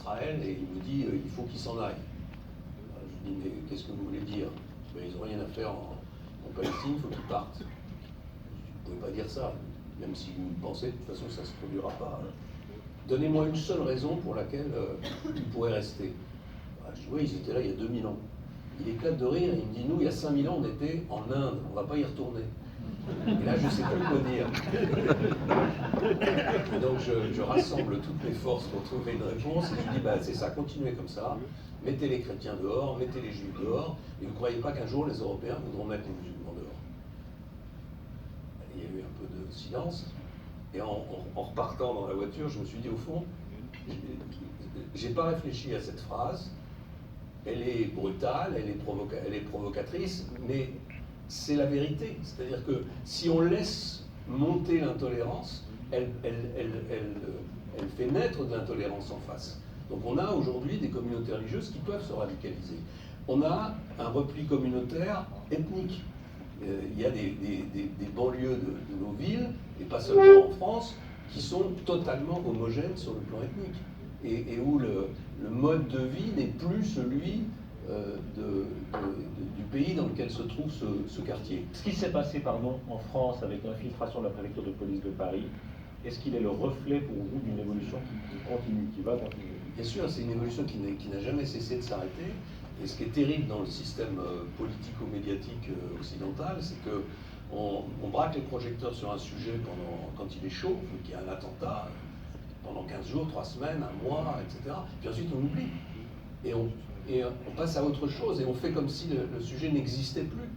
Israël et il me dit il faut qu'ils s'en aillent. Je lui dis mais qu'est-ce que vous voulez dire? Ben, ils n'ont rien à faire en Palestine, il faut qu'ils partent. Vous ne pouvez pas dire ça, même si vous pensez de toute façon ça ne se produira pas. Donnez-moi une seule raison pour laquelle ils pourraient rester. Ben, je dis oui, ils étaient là il y a 2000 ans. Il éclate de rire et il me dit nous il y a 5000 ans on était en Inde, on ne va pas y retourner. Et là, je ne sais plus quoi dire. Et donc, je rassemble toutes mes forces pour trouver une réponse et je dis, bah, c'est ça, continuez comme ça. Mettez les chrétiens dehors, mettez les juifs dehors, et vous ne croyez pas qu'un jour les Européens voudront mettre les musulmans dehors. Il y a eu un peu de silence. Et en repartant dans la voiture, je me suis dit, au fond, j'ai pas réfléchi à cette phrase. Elle est brutale, elle est provocatrice, mais c'est la vérité. C'est-à-dire que si on laisse monter l'intolérance, elle fait naître de l'intolérance en face. Donc on a aujourd'hui des communautés religieuses qui peuvent se radicaliser. On a un repli communautaire ethnique. Il y a des banlieues de nos villes, et pas seulement en France, qui sont totalement homogènes sur le plan ethnique. Et où le mode de vie n'est plus celui du pays dans lequel se trouve ce quartier. Ce qui s'est passé en France avec l'infiltration de la préfecture de police de Paris, est-ce qu'il est le reflet pour vous d'une évolution qui continue, qui va continuer? Bien sûr, c'est une évolution qui n'a jamais cessé de s'arrêter. Et ce qui est terrible dans le système politico-médiatique occidental, c'est qu'on braque les projecteurs sur un sujet quand il est chaud, qu'il y a un attentat, pendant 15 jours, 3 semaines, 1 mois, etc. Puis ensuite on oublie. Et on passe à autre chose et on fait comme si le sujet n'existait plus.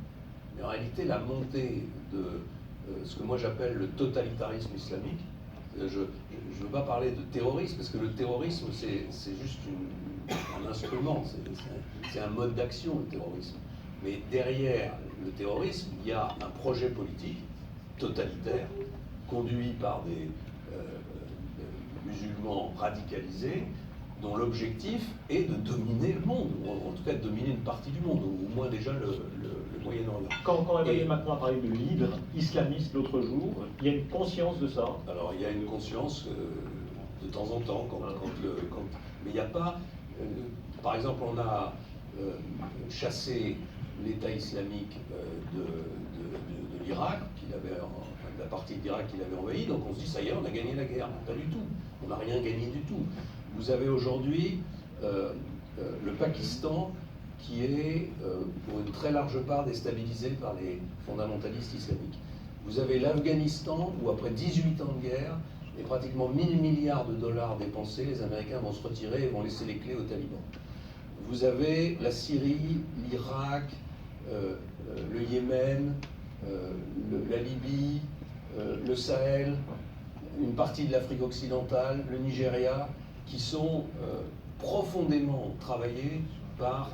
Mais en réalité, la montée de ce que moi j'appelle le totalitarisme islamique, je ne veux pas parler de terrorisme, parce que le terrorisme, c'est juste un instrument, c'est un mode d'action, le terrorisme. Mais derrière le terrorisme, il y a un projet politique totalitaire, conduit par des musulmans radicalisés, dont l'objectif est de dominer le monde, ou en tout cas de dominer une partie du monde, ou au moins déjà le Moyen-Orient. Quand Emmanuel Macron a parlé de l'hydre islamiste l'autre jour, il y a une conscience de ça? Alors il y a une conscience de temps en temps, mais il n'y a pas... par exemple, on a chassé l'État islamique de l'Irak, la partie de l'Irak qu'il avait envahie, donc on se dit ça y est, on a gagné la guerre. Pas du tout, on n'a rien gagné du tout. Vous avez aujourd'hui le Pakistan qui est pour une très large part déstabilisé par les fondamentalistes islamiques. Vous avez l'Afghanistan où après 18 ans de guerre et pratiquement 1000 milliards de dollars dépensés, les Américains vont se retirer et vont laisser les clés aux talibans. Vous avez la Syrie, l'Irak, le Yémen, la Libye, le Sahel, une partie de l'Afrique occidentale, le Nigeria, qui sont profondément travaillés par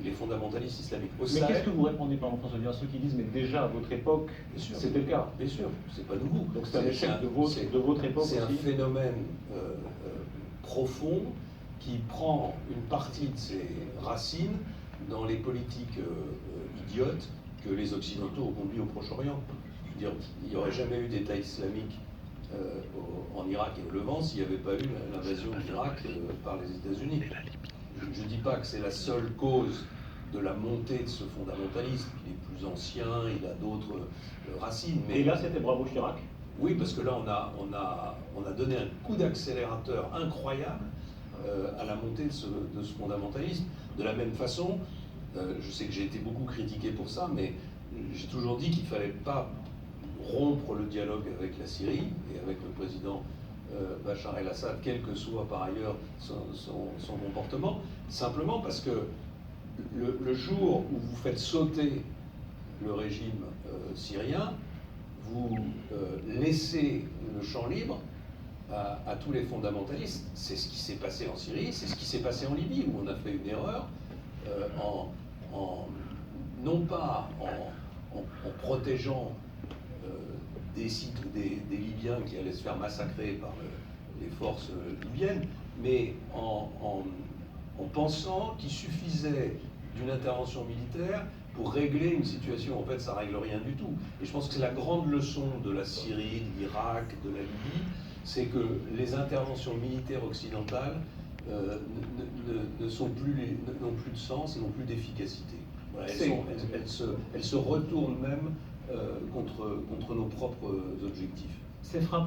les fondamentalistes islamiques. Mais qu'est-ce que vous répondez par François Villard à ceux qui disent mais déjà à votre époque, c'était le cas? Bien sûr, c'est pas nouveau. Donc c'est un échec de votre époque aussi. C'est un phénomène profond qui prend une partie de ses racines dans les politiques idiotes que les Occidentaux ont conduit au Proche-Orient. Je veux dire, il n'y aurait jamais eu d'État islamique en Irak et au Levant s'il n'y avait pas eu l'invasion de l'Irak par les États-Unis. Je ne dis pas que c'est la seule cause de la montée de ce fondamentalisme. Il est plus ancien, il a d'autres racines. Mais... Et là, c'était Bravo Chirac? Oui, parce que là, on a donné un coup d'accélérateur incroyable à la montée de ce fondamentalisme. De la même façon, je sais que j'ai été beaucoup critiqué pour ça, mais j'ai toujours dit qu'il ne fallait pas rompre le dialogue avec la Syrie et avec le président Bachar el-Assad, quel que soit par ailleurs son comportement, simplement parce que le jour où vous faites sauter le régime syrien, vous laissez le champ libre à tous les fondamentalistes. C'est ce qui s'est passé en Syrie, c'est ce qui s'est passé en Libye, où on a fait une erreur non pas en protégeant des Libyens qui allaient se faire massacrer par les forces libyennes, mais en pensant qu'il suffisait d'une intervention militaire pour régler une situation. En fait, ça ne règle rien du tout. Et je pense que c'est la grande leçon de la Syrie, de l'Irak, de la Libye, c'est que les interventions militaires occidentales n'ont plus de sens et n'ont plus d'efficacité. Voilà, elles se retournent même contre nos propres objectifs. C'est frappant.